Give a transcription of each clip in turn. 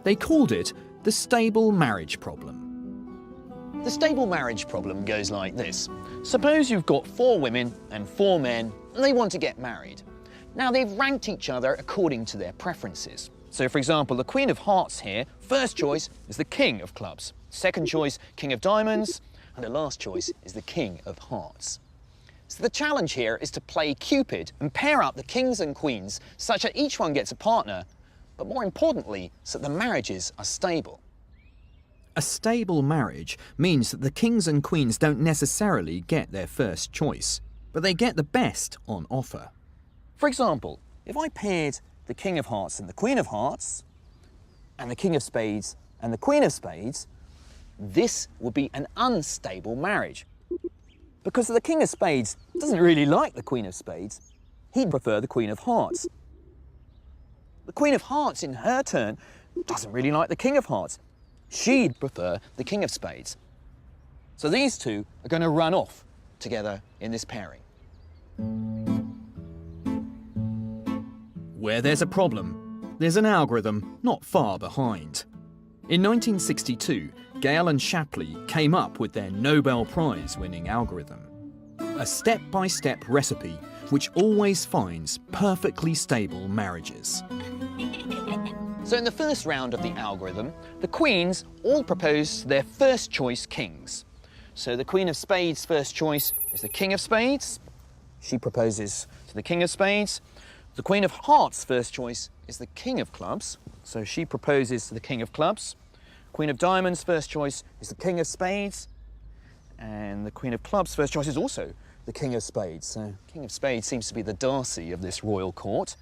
They called it the stable marriage problem. The stable marriage problem goes like this. Suppose you've got 4 women and 4 men, and they want to get married. Now, they've ranked each other according to their preferences. So, for example, the Queen of Hearts here, first choice is the King of Clubs. Second choice, King of Diamonds. And the last choice is the King of Hearts. So the challenge here is to play Cupid and pair up the kings and queens such that each one gets a partner, but more importantly, so that the marriages are stable. A stable marriage means that the kings and queens don't necessarily get their first choice, but they get the best on offer. For example, if I paired the King of Hearts and the Queen of Hearts, and the King of Spades and the Queen of Spades, this would be an unstable marriage. Because the King of Spades doesn't really like the Queen of Spades, he'd prefer the Queen of Hearts. The Queen of Hearts, in her turn, doesn't really like the King of Hearts. She'd prefer the King of Spades. So these two are going to run off together in this pairing. Where there's a problem, there's an algorithm not far behind. In 1962, Gale and Shapley came up with their Nobel Prize-winning algorithm. A step-by-step recipe which always finds perfectly stable marriages. So in the first round of the algorithm, the queens all propose their first choice kings. So the Queen of Spades' first choice is the King of Spades. She proposes to the King of Spades. The Queen of Hearts' first choice is the King of Clubs. So she proposes to the King of Clubs. Queen of Diamonds' first choice is the King of Spades. And the Queen of Clubs' first choice is also the King of Spades. So King of Spades seems to be the Darcy of this royal court.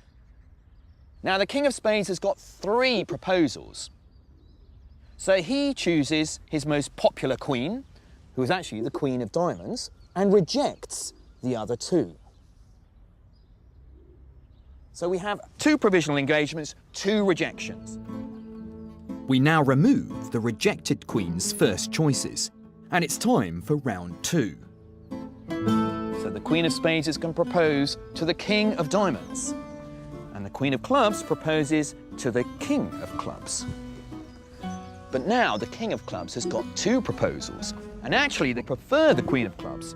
Now, the King of Spades has got 3 proposals. So he chooses his most popular queen, who is actually the Queen of Diamonds, and rejects the other 2. So we have 2 provisional engagements, 2 rejections. We now remove the rejected queen's first choices, and it's time for round 2. So the Queen of Spades is going to propose to the King of Diamonds, and the Queen of Clubs proposes to the King of Clubs. But now the King of Clubs has got 2 proposals, and actually they prefer the Queen of Clubs.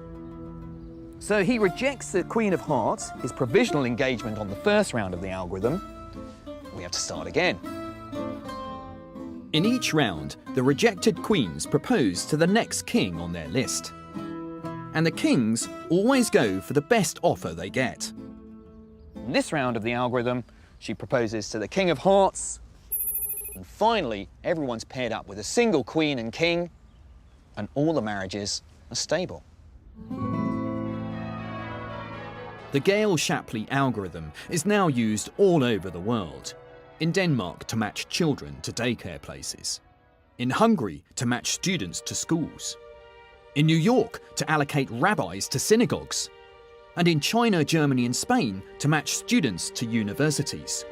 So he rejects the Queen of Hearts, his provisional engagement on the first round of the algorithm. We have to start again. In each round, the rejected queens propose to the next king on their list. And the kings always go for the best offer they get. In this round of the algorithm, she proposes to the King of Hearts. And finally, everyone's paired up with a single queen and king, and all the marriages are stable. The Gale-Shapley algorithm is now used all over the world. In Denmark to match children to daycare places. In Hungary to match students to schools. In New York to allocate rabbis to synagogues. And in China, Germany and Spain to match students to universities.